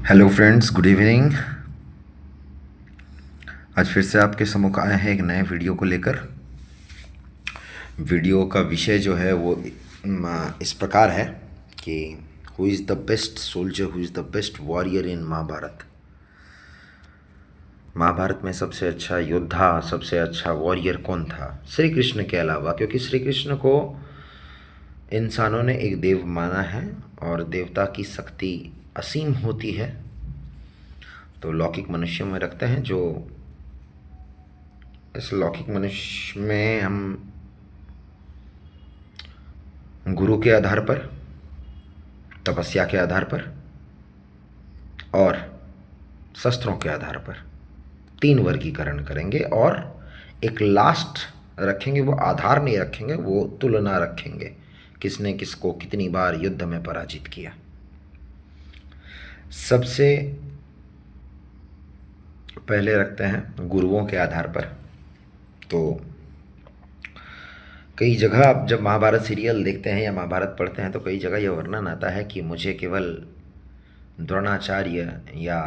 Hello friends, good evening. आज फिर से आपके सम्मुख आए हैं एक नए वीडियो को लेकर। वीडियो का विषय जो है वो इस प्रकार है कि who is the best soldier, who is the best warrior in Mahabharata. Mahabharata में सबसे अच्छा योद्धा, सबसे अच्छा वॉरियर कौन था श्री कृष्ण के अलावा? क्योंकि श्री कृष्ण को इंसानों ने एक देव माना है और देवता की शक्ति असीम होती है, तो लौकिक मनुष्यों में रखते हैं। जो इस लौकिक मनुष्य में हम गुरु के आधार पर, तपस्या के आधार पर और शस्त्रों के आधार पर तीन वर्गीकरण करेंगे, और एक लास्ट रखेंगे। वो आधार नहीं रखेंगे, वो तुलना रखेंगे, किसने किसको कितनी बार युद्ध में पराजित किया। सबसे पहले रखते हैं गुरुओं के आधार पर। तो कई जगह आप जब महाभारत सीरियल देखते हैं या महाभारत पढ़ते हैं तो कई जगह यह वर्णन आता है कि मुझे केवल द्रोणाचार्य या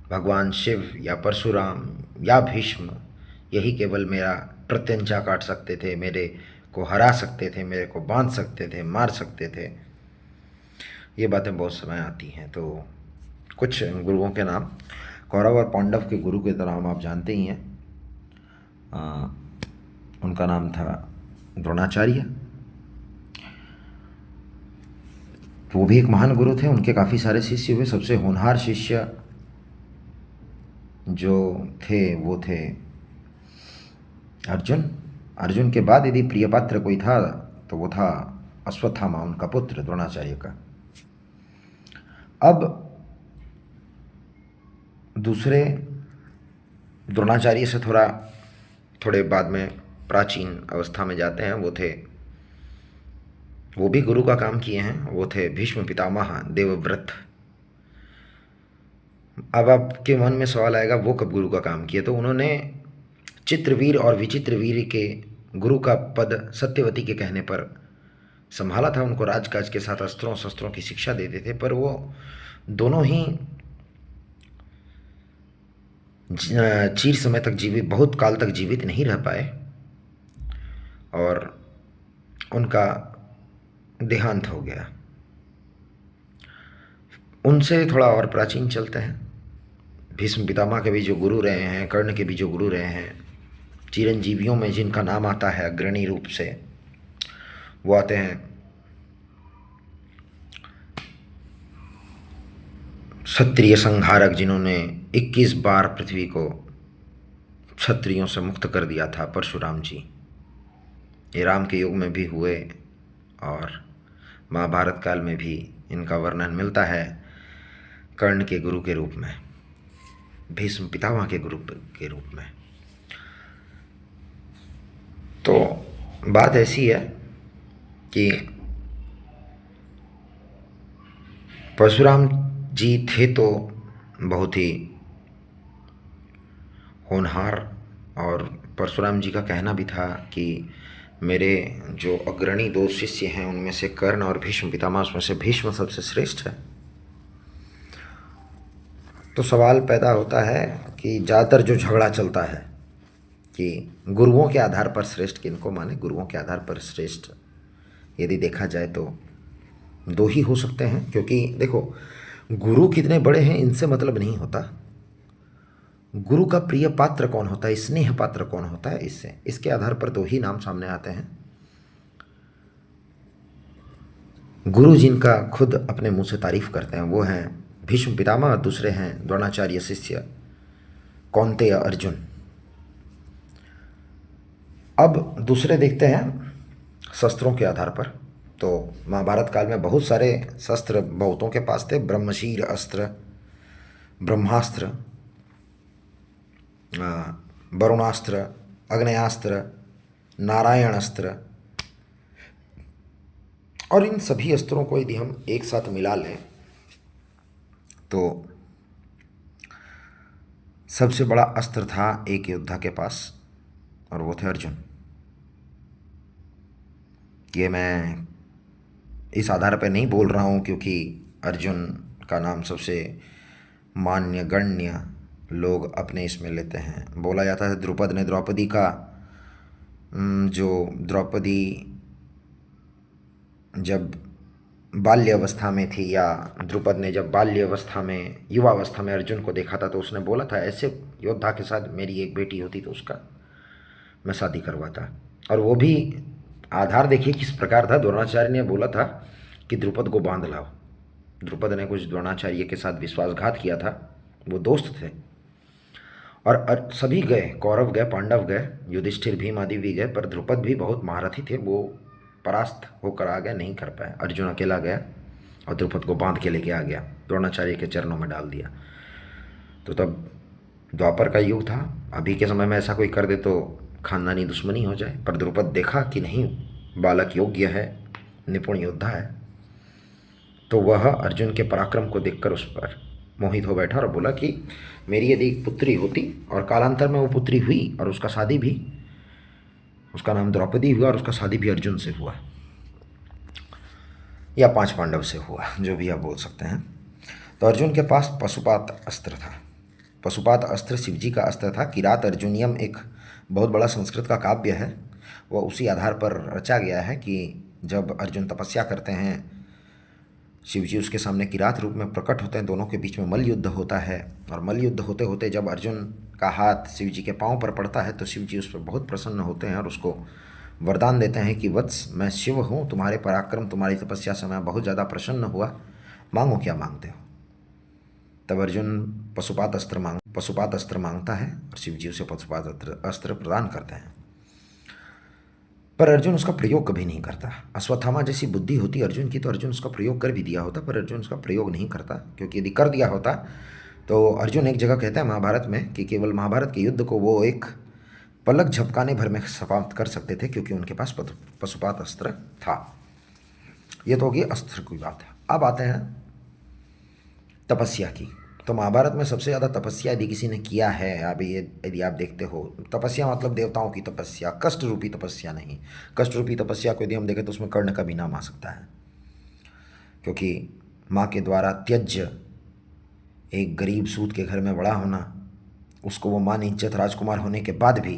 भगवान शिव या परशुराम या भीष्म, यही केवल मेरा प्रत्यंचा काट सकते थे, मेरे को हरा सकते थे, मेरे को बांध सकते थे, मार सकते थे। ये बातें बहुत समय आती हैं। तो कुछ गुरुओं के नाम, कौरव और पांडव के गुरु के नाम आप जानते ही हैं। उनका नाम था द्रोणाचार्य। वो भी एक महान गुरु थे, उनके काफ़ी सारे शिष्य हुए। सबसे होनहार शिष्य जो थे वो थे अर्जुन। अर्जुन के बाद यदि प्रिय पात्र कोई था तो वो था अश्वत्थामा, उनका पुत्र द्रोणाचार्य का। अब दूसरे द्रोणाचार्य से थोड़े बाद में प्राचीन अवस्था में जाते हैं, वो भी गुरु का काम किए हैं। वो थे भीष्म पितामह देवव्रत। अब आपके मन में सवाल आएगा वो कब गुरु का काम किए? तो उन्होंने चित्रवीर और विचित्रवीर के गुरु का पद सत्यवती के कहने पर संभाला था। उनको राजकाज के साथ अस्त्रों शस्त्रों की शिक्षा देते थे, पर वो दोनों ही चीर समय तक जीवित, बहुत काल तक जीवित नहीं रह पाए और उनका देहांत हो गया। उनसे थोड़ा और प्राचीन चलते हैं। भीष्म पितामह के भी जो गुरु रहे हैं, कर्ण के भी जो गुरु रहे हैं, चिरंजीवियों में जिनका नाम आता है अग्रणी रूप से, वो आते हैं क्षत्रिय संहारक, जिन्होंने 21 बार पृथ्वी को क्षत्रियों से मुक्त कर दिया था, परशुराम जी। ये राम के युग में भी हुए और महाभारत काल में भी इनका वर्णन मिलता है कर्ण के गुरु के रूप में, भीष्म पितामह के गुरु के रूप में। तो बात ऐसी है कि परशुराम जी थे तो बहुत ही होनहार, और परशुराम जी का कहना भी था कि मेरे जो अग्रणी दो शिष्य हैं उनमें से कर्ण और भीष्म पितामह, उसमें से भीष्म सबसे श्रेष्ठ है। तो सवाल पैदा होता है कि ज़्यादातर जो झगड़ा चलता है कि गुरुओं के आधार पर श्रेष्ठ किनको माने। गुरुओं के आधार पर श्रेष्ठ यदि देखा जाए तो दो ही हो सकते हैं, क्योंकि देखो, गुरु कितने बड़े हैं इनसे मतलब नहीं होता। गुरु का प्रिय पात्र कौन होता है, स्नेह पात्र कौन होता है, इसके आधार पर दो ही नाम सामने आते हैं। गुरु जिनका खुद अपने मुंह से तारीफ करते हैं वो हैं भीष्म पितामह, दूसरे हैं द्रोणाचार्य शिष्य कौन्तेय अर्जुन। अब दूसरे देखते हैं शस्त्रों के आधार पर। तो महाभारत काल में बहुत सारे शस्त्र बहुतों के पास थे। ब्रह्मशीर अस्त्र, ब्रह्मास्त्र, वरुणास्त्र, अग्नेयास्त्र, नारायण अस्त्र, और इन सभी अस्त्रों को यदि हम एक साथ मिला लें तो सबसे बड़ा अस्त्र था एक योद्धा के पास, और वो थे अर्जुन। ये मैं इस आधार पर नहीं बोल रहा हूँ क्योंकि अर्जुन का नाम सबसे मान्य गण्य लोग अपने इसमें लेते हैं। बोला जाता है द्रुपद ने द्रौपदी का जो द्रौपदी जब बाल्यावस्था में थी, या द्रुपद ने जब बाल्यावस्था में युवावस्था में अर्जुन को देखा था, तो उसने बोला था ऐसे योद्धा के साथ मेरी एक बेटी होती तो उसका मैं शादी करवाता। और वो भी आधार देखिए किस प्रकार था। द्रोणाचार्य ने बोला था कि द्रुपद को बांध लाओ। द्रुपद ने कुछ द्रोणाचार्य के साथ विश्वासघात किया था, वो दोस्त थे, और सभी गए, कौरव गए, पांडव गए, युधिष्ठिर भीम आदि भी गए, पर द्रुपद भी बहुत महारथी थे, वो परास्त होकर आ गए, नहीं कर पाए। अर्जुन अकेला गया और द्रुपद को बांध के लेके आ गया, द्रोणाचार्य के चरणों में डाल दिया। तो तब द्वापर का युग था। अभी के समय में ऐसा कोई कर दे तो खानदानी दुश्मनी हो जाए, पर द्रुपद देखा कि नहीं, बालक योग्य है, निपुण योद्धा है, तो वह अर्जुन के पराक्रम को देखकर उस पर मोहित हो बैठा और बोला कि मेरी यदि एक पुत्री होती, और कालांतर में वो पुत्री हुई और उसका शादी भी, उसका नाम द्रौपदी हुआ और उसका शादी भी अर्जुन से हुआ, या 5 पांडव से हुआ, जो भी आप बोल सकते हैं। तो अर्जुन के पास पशुपात अस्त्र था। पशुपात अस्त्र शिवजी का अस्त्र था। किरात अर्जुनियम एक बहुत बड़ा संस्कृत का काव्य है। वह उसी आधार पर रचा गया है कि जब अर्जुन तपस्या करते हैं, शिवजी उसके सामने किरात रूप में प्रकट होते हैं, दोनों के बीच में मल्ल युद्ध होता है, और मल्ल युद्ध होते होते जब अर्जुन का हाथ शिवजी के पांव पर पड़ता है तो शिवजी उस पर बहुत प्रसन्न होते हैं और उसको वरदान देते हैं कि वत्स, मैं शिव हूँ, तुम्हारे पराक्रम, तुम्हारी तपस्या से मैं बहुत ज़्यादा प्रसन्न हुआ, मांगो क्या मांगते हो। तब अर्जुन पशुपात अस्त्र मांगता है और शिवजी उसे पशुपात अस्त्र प्रदान करते हैं, पर अर्जुन उसका प्रयोग कभी नहीं करता। अश्वत्थामा जैसी बुद्धि होती अर्जुन की तो अर्जुन उसका प्रयोग कर भी दिया होता, पर अर्जुन उसका प्रयोग नहीं करता, क्योंकि यदि कर दिया होता तो अर्जुन एक जगह कहता है महाभारत में कि केवल महाभारत के युद्ध को वो एक पलक झपकाने भर में समाप्त कर सकते थे, क्योंकि उनके पास पशुपात अस्त्र था। ये तो होगी अस्त्र की बात। अब आते हैं तपस्या की। तो महाभारत में सबसे ज़्यादा तपस्या यदि किसी ने किया है, अभी ये यदि आप देखते हो, तपस्या मतलब देवताओं की तपस्या, कष्ट रूपी तपस्या नहीं। कष्ट रूपी तपस्या को यदि हम देखें तो उसमें कर्ण का भी नाम आ सकता है, क्योंकि माँ के द्वारा त्यज्य एक गरीब सूत के घर में बड़ा होना, उसको वो मान इज्जत, राजकुमार होने के बाद भी,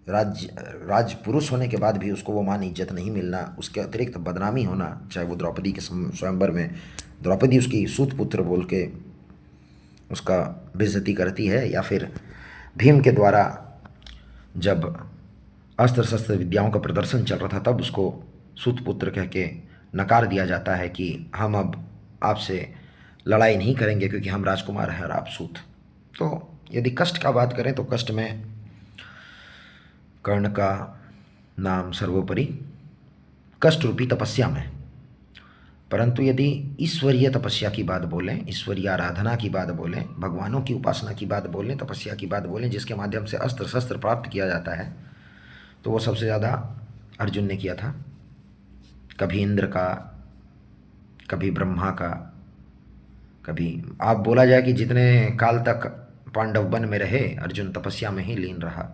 राजपुरुष होने के बाद भी उसको वो मान इज्जत नहीं मिलना, उसके अतिरिक्त बदनामी होना, चाहे वो द्रौपदी के स्वयंवर में द्रौपदी उसकी सूत पुत्र बोल के उसका बेइज्जती करती है, या फिर भीम के द्वारा जब अस्त्र शस्त्र विद्याओं का प्रदर्शन चल रहा था तब उसको सूत पुत्र कह के नकार दिया जाता है कि हम अब आपसे लड़ाई नहीं करेंगे क्योंकि हम राजकुमार हैं और आप सूत। तो यदि कष्ट का बात करें तो कष्ट में कर्ण का नाम सर्वोपरि, कष्ट रूपी तपस्या में। परंतु यदि ईश्वरीय तपस्या की बात बोलें, ईश्वरीय आराधना की बात बोलें, भगवानों की उपासना की बात बोलें, तपस्या की बात बोलें, जिसके माध्यम से अस्त्र शस्त्र प्राप्त किया जाता है, तो वो सबसे ज़्यादा अर्जुन ने किया था। कभी इंद्र का, कभी ब्रह्मा का, कभी आप बोला जाए कि जितने काल तक पांडव वन में रहे अर्जुन तपस्या में ही लीन रहा।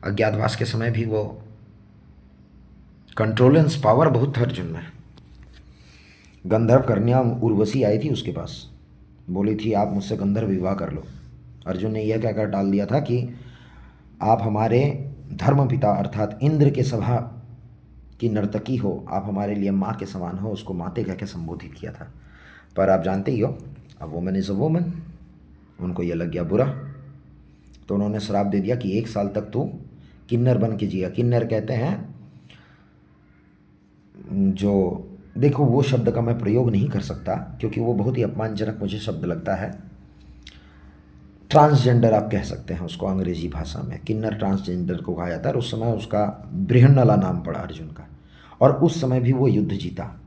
अज्ञातवास के समय भी वो कंट्रोलेंस पावर बहुत था अर्जुन में। गंधर्व कन्या उर्वशी आई थी उसके पास, बोली थी आप मुझसे गंधर्व विवाह कर लो। अर्जुन ने यह कहकर टाल दिया था कि आप हमारे धर्म पिता अर्थात इंद्र के सभा की नर्तकी हो, आप हमारे लिए माँ के समान हो, उसको माते कह के संबोधित किया था। पर आप जानते ही हो, अब वोमन इज़ अ वोमन, उनको यह लग गया बुरा, तो उन्होंने श्राप दे दिया कि 1 साल तक तू किन्नर बन के जिया। किन्नर कहते हैं जो, देखो वो शब्द का मैं प्रयोग नहीं कर सकता क्योंकि वो बहुत ही अपमानजनक मुझे शब्द लगता है। ट्रांसजेंडर आप कह सकते हैं उसको अंग्रेजी भाषा में, किन्नर ट्रांसजेंडर को कहा जाता है। और उस समय उसका बृहन्नला नाम पड़ा अर्जुन का, और उस समय भी वो युद्ध जीता।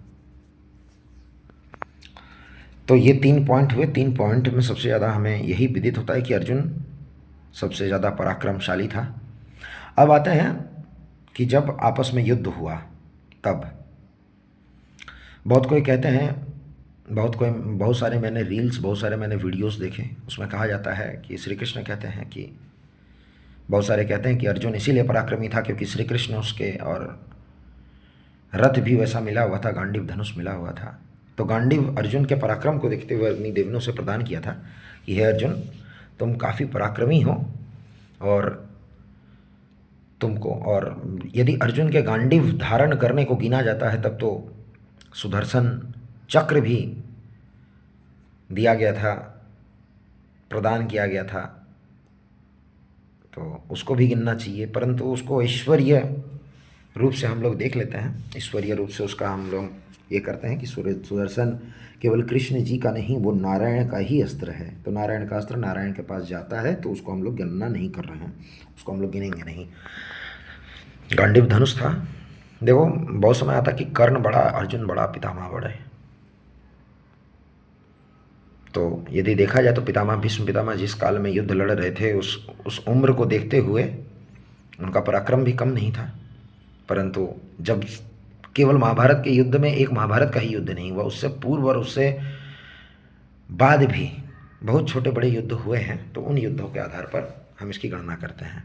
तो ये 3 पॉइंट हुए। 3 पॉइंट में सबसे ज़्यादा हमें यही विदित होता है कि अर्जुन सबसे ज़्यादा पराक्रमशाली था। अब आते हैं कि जब आपस में युद्ध हुआ तब बहुत कोई कहते हैं, बहुत सारे मैंने रील्स, बहुत सारे मैंने वीडियोस देखे, उसमें कहा जाता है कि श्री कृष्ण कहते हैं कि, बहुत सारे कहते हैं कि अर्जुन इसीलिए पराक्रमी था क्योंकि श्री कृष्ण उसके, और रथ भी वैसा मिला हुआ था, गांडीव धनुष मिला हुआ था, तो गांडीव अर्जुन के पराक्रम को देखते हुए अग्निदेव ने उसे प्रदान किया था कि हे अर्जुन, तुम काफ़ी पराक्रमी हो, और तुमको, और यदि अर्जुन के गांडीव धारण करने को गिना जाता है तब तो सुदर्शन चक्र भी दिया गया था, प्रदान किया गया था, तो उसको भी गिनना चाहिए। परंतु उसको ऐश्वर्य रूप से हम लोग देख लेते हैं, ईश्वरीय रूप से उसका हम लोग ये करते हैं कि सुदर्शन केवल कृष्ण जी का नहीं, वो नारायण का ही अस्त्र है। तो नारायण का अस्त्र नारायण के पास जाता है, तो उसको हम लोग गणना नहीं कर रहे हैं, उसको हम लोग गिनेंगे नहीं। गांडीव धनुष था। देखो, बहुत समय आता कि कर्ण बड़ा, अर्जुन बड़ा, पितामह बड़े। तो यदि देखा जाए तो पितामह, भीष्म पितामह जिस काल में युद्ध लड़ रहे थे, उस उम्र को देखते हुए उनका पराक्रम भी कम नहीं था। परंतु जब केवल महाभारत के युद्ध में, एक महाभारत का ही युद्ध नहीं हुआ, उससे पूर्व और उससे बाद भी बहुत छोटे बड़े युद्ध हुए हैं, तो उन युद्धों के आधार पर हम इसकी गणना करते हैं।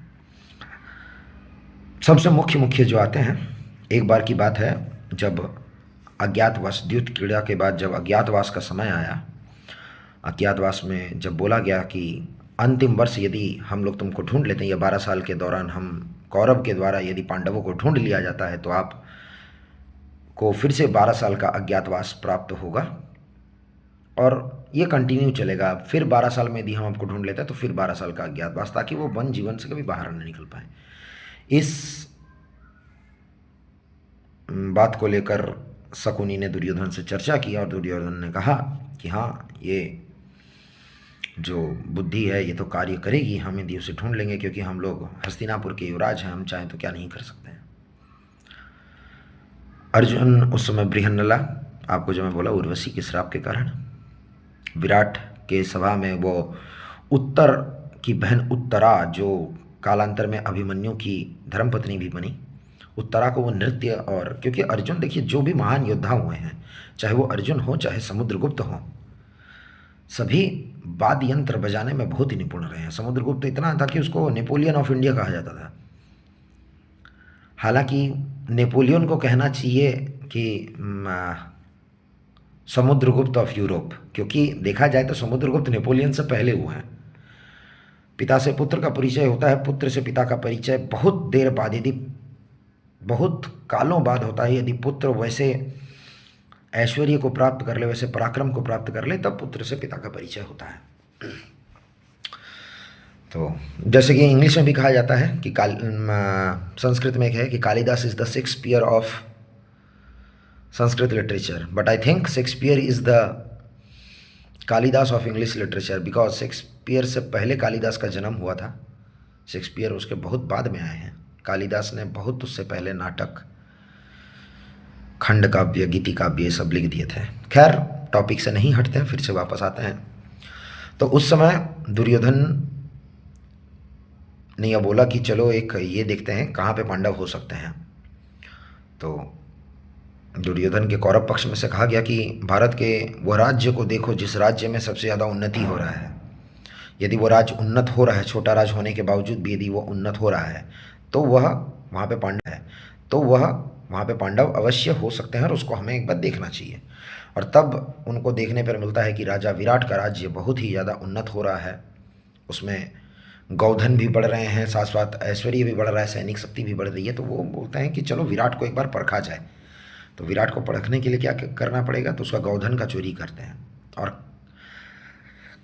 सबसे मुख्य मुख्य जो आते हैं, एक बार की बात है जब अज्ञातवास, द्यूत क्रीड़ा के बाद जब अज्ञातवास का समय आया, अज्ञातवास में जब बोला गया कि अंतिम वर्ष यदि हम लोग तुमको ढूंढ लेते हैं, या 12 साल के दौरान हम कौरव के द्वारा यदि पांडवों को ढूंढ लिया जाता है, तो आप को फिर से 12 साल का अज्ञातवास प्राप्त होगा, और ये कंटिन्यू चलेगा। फिर 12 साल में यदि हम आपको ढूंढ लेते हैं तो फिर 12 साल का अज्ञातवास, ताकि वो वन जीवन से कभी बाहर न निकल पाए। इस बात को लेकर शकुनी ने दुर्योधन से चर्चा की, और दुर्योधन ने कहा कि हाँ, ये जो बुद्धि है ये तो कार्य करेगी, हम यदि उसे ढूंढ लेंगे, क्योंकि हम लोग हस्तिनापुर के युवराज हैं, हम चाहें तो क्या नहीं कर सकते हैं। अर्जुन उस समय बृहन्नला, आपको जो मैं बोला उर्वशी के श्राप के कारण, विराट के सभा में वो उत्तर की बहन उत्तरा, जो कालांतर में अभिमन्यु की धर्मपत्नी भी बनी, उत्तरा को वो नृत्य, और क्योंकि अर्जुन, देखिए, जो भी महान योद्धा हुए हैं, चाहे वो अर्जुन हो चाहे समुद्रगुप्त हो, सभी वाद्य यंत्र बजाने में बहुत ही निपुण रहे हैं। समुद्रगुप्त इतना था कि उसको नेपोलियन ऑफ इंडिया कहा जाता था। हालांकि नेपोलियन को कहना चाहिए कि समुद्रगुप्त ऑफ यूरोप, क्योंकि देखा जाए तो समुद्रगुप्त नेपोलियन से पहले हुए हैं। पिता से पुत्र का परिचय होता है, पुत्र से पिता का परिचय बहुत देर बाद, यदि बहुत कालों बाद होता है। यदि पुत्र वैसे ऐश्वर्य को प्राप्त कर ले, वैसे पराक्रम को प्राप्त कर ले, तब पुत्र से पिता का परिचय होता है। तो जैसे कि इंग्लिश में भी कहा जाता है कि संस्कृत में एक है कि Kalidas is the Shakespeare of Sanskrit literature, but I think Shakespeare is the Kalidas of English literature, because Shakespeare से पहले कालिदास का जन्म हुआ था। शेक्सपियर उसके बहुत बाद में आए हैं। कालिदास ने बहुत उससे पहले नाटक, खंड काव्य, गीति काव्य, ये सब लिख दिए थे। खैर, टॉपिक से नहीं हटते हैं, फिर से वापस आते हैं। तो उस समय दुर्योधन ने यह बोला कि चलो एक ये देखते हैं कहाँ पे पांडव हो सकते हैं। तो दुर्योधन के कौरव पक्ष में से कहा गया कि भारत के वह राज्य को देखो जिस राज्य में सबसे ज़्यादा उन्नति हो रहा है। यदि वो राज्य उन्नत हो रहा है, छोटा राज्य होने के बावजूद भी यदि वो उन्नत हो रहा है, तो वह वहाँ पे पांडव है, तो वह वहाँ पे पांडव अवश्य हो सकते हैं, और उसको हमें एक बार देखना चाहिए। और तब उनको देखने पर मिलता है कि राजा विराट का राज्य बहुत ही ज़्यादा उन्नत हो रहा है, उसमें गौधन भी बढ़ रहे हैं, साथ साथ ऐश्वर्य भी बढ़ रहा है, सैनिक शक्ति भी बढ़ रही है। तो वो बोलते हैं कि चलो विराट को एक बार परखा जाए। तो विराट को परखने के लिए क्या करना पड़ेगा, तो उसका गौधन का चोरी करते हैं। और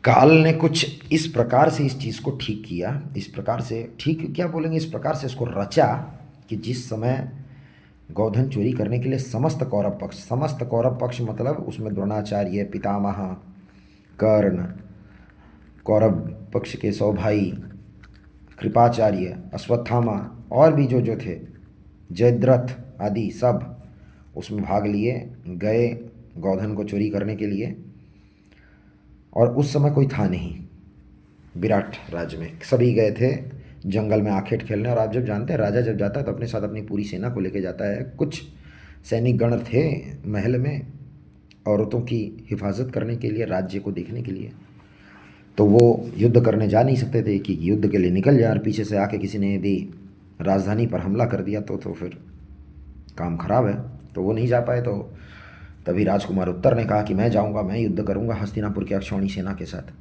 काल ने कुछ इस प्रकार से इस चीज़ को ठीक किया, इस प्रकार से, ठीक क्या बोलेंगे, इस प्रकार से इसको रचा कि जिस समय गौधन चोरी करने के लिए समस्त कौरव पक्ष मतलब उसमें द्रोणाचार्य, पितामह, कर्ण, कौरव पक्ष के 100 भाई, कृपाचार्य, अश्वत्थामा, और भी जो थे, जयद्रथ आदि, सब उसमें भाग लिए गए गौधन को चोरी करने के लिए। और उस समय कोई था नहीं विराट राज्य में, सभी गए थे जंगल में आखेट खेलने। और आप जब जानते हैं राजा जब जाता है तो अपने साथ अपनी पूरी सेना को लेकर जाता है। कुछ सैनिक गण थे महल में औरतों की हिफाजत करने के लिए, राज्य को देखने के लिए। तो वो युद्ध करने जा नहीं सकते थे कि युद्ध के लिए निकल जाए, और पीछे से आके किसी ने यदि राजधानी पर हमला कर दिया तो फिर काम खराब है। तो वो नहीं जा पाए। तो तभी राजकुमार उत्तर ने कहा कि मैं जाऊंगा, मैं युद्ध करूंगा हस्तिनापुर की अक्षौणी सेना के साथ।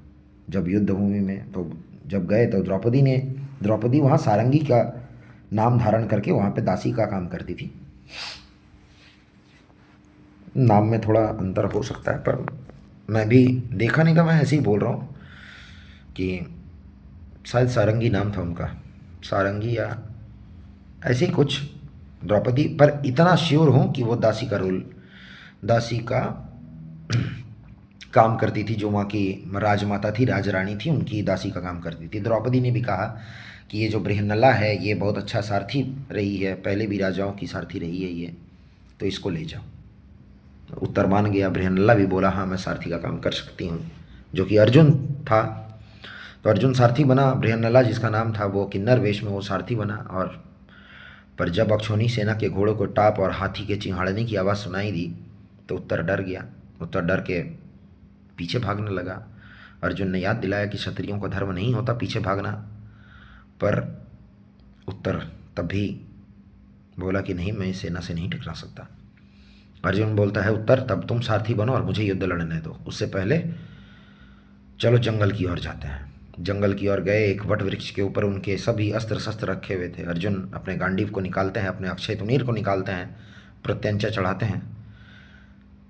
जब युद्ध भूमि में तो जब गए तो द्रौपदी वहाँ सारंगी का नाम धारण करके वहाँ पे दासी का काम करती थी। नाम में थोड़ा अंतर हो सकता है, पर मैं भी देखा नहीं था, मैं ऐसे ही बोल रहा हूँ कि शायद सारंगी नाम था उनका, सारंगी या ऐसे ही कुछ। द्रौपदी, पर इतना श्योर हूँ कि वो दासी का काम करती थी। जो वहाँ की राजमाता थी, राजरानी थी, उनकी दासी का काम करती थी। द्रौपदी ने भी कहा कि ये जो बृहन्नला है ये बहुत अच्छा सारथी रही है, पहले भी राजाओं की सारथी रही है ये, तो इसको ले जाओ। उत्तर मान गया। बृहन्नला भी बोला हाँ मैं सारथी का काम कर सकती हूँ, जो कि अर्जुन था। तो अर्जुन सारथी बना, बृहन्नला जिसका नाम था वो किन्नर वेश में वो सारथी बना। और पर जब अक्षौणी सेना के घोड़ों को टाप और हाथी के चिंघाड़ने की आवाज़ सुनाई दी तो उत्तर डर गया। उत्तर डर के पीछे भागने लगा। अर्जुन ने याद दिलाया कि क्षत्रियों का धर्म नहीं होता पीछे भागना, पर उत्तर तब भी बोला कि नहीं, मैं इस सेना से नहीं टकरा सकता। अर्जुन बोलता है उत्तर तब तुम सारथी बनो और मुझे युद्ध लड़ने दो, उससे पहले चलो जंगल की ओर जाते हैं। जंगल की ओर गए। एक वट वृक्ष के ऊपर उनके सभी अस्त्र शस्त्र रखे हुए थे। अर्जुन अपने गांडीव को निकालते हैं, अपने अक्षय तुनीर को निकालते हैं, प्रत्यंचा चढ़ाते हैं।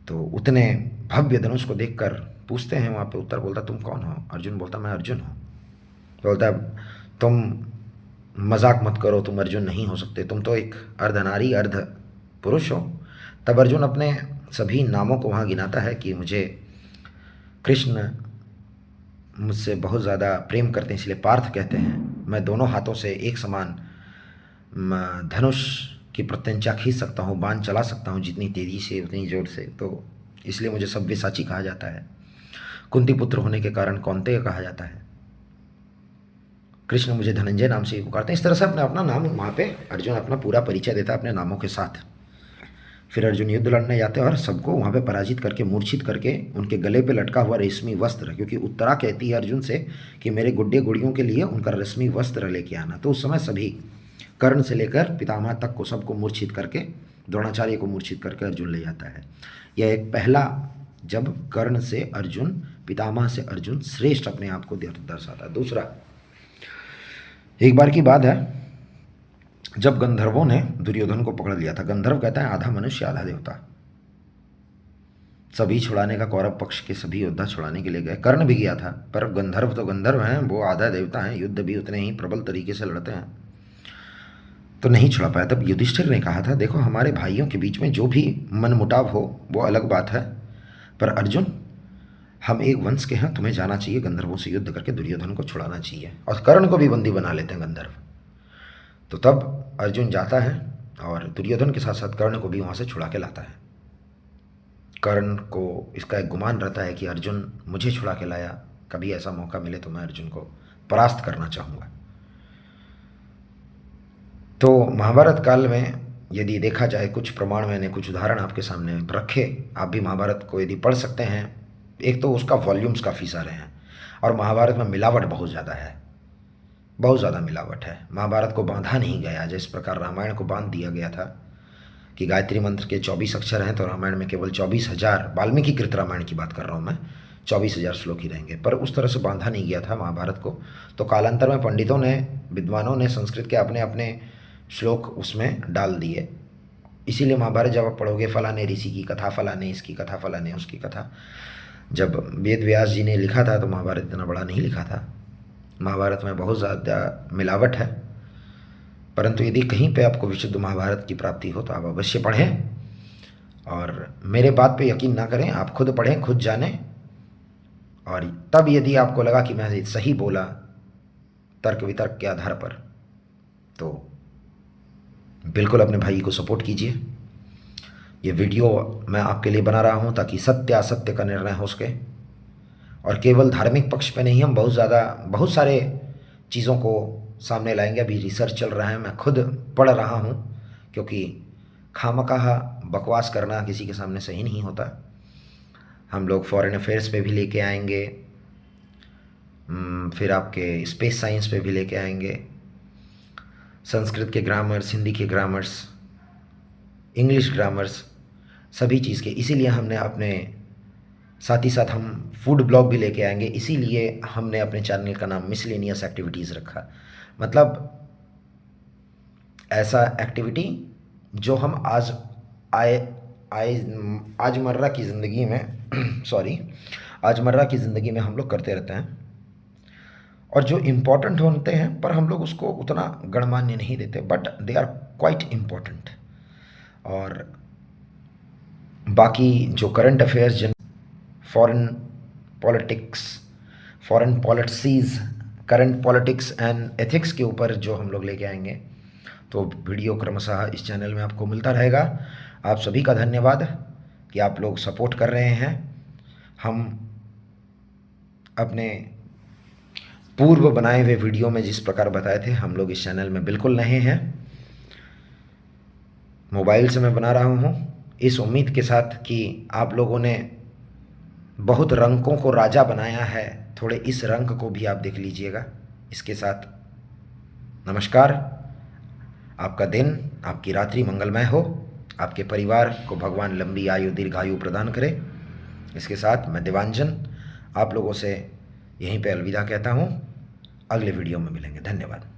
तो उतने भव्य धनुष को देखकर पूछते हैं वहाँ पे, उत्तर बोलता तुम कौन हो? अर्जुन बोलता मैं अर्जुन हूँ। बोलता तुम मजाक मत करो, तुम अर्जुन नहीं हो सकते, तुम तो एक अर्धनारी अर्ध पुरुष हो। तब अर्जुन अपने सभी नामों को वहाँ गिनाता है कि मुझे कृष्ण मुझसे बहुत ज़्यादा प्रेम करते हैं, इसलिए पार्थ कहते हैं। मैं दोनों हाथों से एक समान धनुष की प्रत्यंचा खींच सकता हूँ, बाण चला सकता हूँ जितनी तेज़ी से उतनी जोर से, तो इसलिए मुझे सव्यसाची कहा जाता है। कुंती पुत्र होने के कारण कौन्तेय कहा जाता है। कृष्ण मुझे धनंजय नाम से ही पुकारते हैं। इस तरह से अपना नाम वहाँ पे अर्जुन अपना पूरा परिचय देता है अपने नामों के साथ। फिर अर्जुन युद्ध लड़ने जाते हैं और सबको वहाँ पे पराजित करके, मूर्छित करके, उनके गले पे लटका हुआ रेशमी वस्त्र, क्योंकि उत्तरा कहती है अर्जुन से कि मेरे गुड्डे गुड़ियों के लिए उनका रेशमी वस्त्र लेके आना। तो उस समय सभी कर्ण से लेकर पितामह तक को सबको मूर्छित करके, द्रोणाचार्य को मूर्छित करके अर्जुन ले जाता है। यह एक पहला, जब कर्ण से अर्जुन, पितामह से अर्जुन श्रेष्ठ अपने आप को दर्शाता। दूसरा, एक बार की बात है जब गंधर्वों ने दुर्योधन को पकड़ लिया था। गंधर्व कहता है आधा मनुष्य आधा देवता। सभी छुड़ाने का, कौरव पक्ष के सभी योद्धा छुड़ाने के लिए गए। कर्ण भी गया था, पर गंधर्व तो गंधर्व हैं, वो आधा देवता हैं, युद्ध भी उतने ही प्रबल तरीके से लड़ते हैं, तो नहीं छुड़ा पाया। तब युधिष्ठिर ने कहा था देखो हमारे भाइयों के बीच में जो भी मनमुटाव हो वो अलग बात है, पर अर्जुन हम एक वंश के हैं, तुम्हें जाना चाहिए, गंधर्वों से युद्ध करके दुर्योधन को छुड़ाना चाहिए, और कर्ण को भी बंदी बना लेते हैं गंधर्व। तो तब अर्जुन जाता है और दुर्योधन के साथ साथ कर्ण को भी वहाँ से छुड़ा के लाता है। कर्ण को इसका एक गुमान रहता है कि अर्जुन मुझे छुड़ा के लाया, कभी ऐसा मौका मिले तो मैं अर्जुन को परास्त करना चाहूँगा। तो महाभारत काल में यदि देखा जाए, कुछ प्रमाण, मैंने कुछ उदाहरण आपके सामने रखे, आप भी महाभारत को यदि पढ़ सकते हैं। एक तो उसका वॉल्यूम्स काफ़ी सारे हैं, और महाभारत में मिलावट बहुत ज़्यादा है, बहुत ज़्यादा मिलावट है। महाभारत को बांधा नहीं गया जिस प्रकार रामायण को बांध दिया गया था कि गायत्री मंत्र के 24 अक्षर हैं, तो रामायण में केवल 24,000, वाल्मीकि कृत रामायण की बात कर रहा हूँ मैं, 24,000 श्लोक ही रहेंगे, पर उस तरह से बांधा नहीं गया था महाभारत को। तो कालांतर में पंडितों ने, विद्वानों ने संस्कृत के अपने अपने श्लोक उसमें डाल दिए। इसीलिए महाभारत जब आप पढ़ोगे, फलाने ऋषि की कथा, फलाने इसकी कथा, फलाने उसकी कथा। जब वेद व्यास जी ने लिखा था तो महाभारत इतना बड़ा नहीं लिखा था। महाभारत में बहुत ज़्यादा मिलावट है, परंतु यदि कहीं पे आपको विशुद्ध महाभारत की प्राप्ति हो तो आप अवश्य पढ़ें, और मेरे बात पे यकीन ना करें, आप खुद पढ़ें, खुद जानें, और तब यदि आपको लगा कि मैं सही बोला तर्क वितर्क के आधार पर, तो बिल्कुल अपने भाई को सपोर्ट कीजिए। ये वीडियो मैं आपके लिए बना रहा हूँ ताकि सत्य असत्य का निर्णय हो सके, और केवल धार्मिक पक्ष पे नहीं, हम बहुत सारे चीज़ों को सामने लाएंगे। अभी रिसर्च चल रहा है, मैं खुद पढ़ रहा हूँ, क्योंकि खामखा बकवास करना किसी के सामने सही नहीं होता। हम लोग फॉरेन अफेयर्स पे भी लेके आएंगे, फिर आपके स्पेस साइंस पे भी लेके आएंगे, संस्कृत के ग्रामर्स, हिंदी के ग्रामर्स, इंग्लिश ग्रामर्स, सभी चीज़ के। इसीलिए हमने अपने साथ ही साथ हम फूड ब्लॉग भी लेके आएंगे, इसीलिए हमने अपने चैनल का नाम मिसलेनियस एक्टिविटीज़ रखा। मतलब ऐसा एक्टिविटी जो हम आज आए आए आजमर्रा की ज़िंदगी में सॉरी आजमर्रा की ज़िंदगी में हम लोग करते रहते हैं, और जो इम्पोर्टेंट होते हैं पर हम लोग उसको उतना गणमान्य नहीं देते, but they are quite important. और बाकी जो करंट अफेयर्स, जिन foreign politics, foreign policies, current politics and ethics के ऊपर जो हम लोग लेके आएंगे, तो वीडियो क्रमशः इस चैनल में आपको मिलता रहेगा। आप सभी का धन्यवाद कि आप लोग सपोर्ट कर रहे हैं। हम अपने पूर्व बनाए हुए वीडियो में जिस प्रकार बताए थे, हम लोग इस चैनल में बिल्कुल नए हैं। मोबाइल से मैं बना रहा हूँ इस उम्मीद के साथ कि आप लोगों ने बहुत रंगों को राजा बनाया है, थोड़े इस रंग को भी आप देख लीजिएगा। इसके साथ नमस्कार। आपका दिन, आपकी रात्रि मंगलमय हो। आपके परिवार को भगवान लंबी आयु दीर्घायु प्रदान करे। इसके साथ मैं देवांजन आप लोगों से यहीं पे अलविदा कहता हूँ। अगले वीडियो में मिलेंगे। धन्यवाद।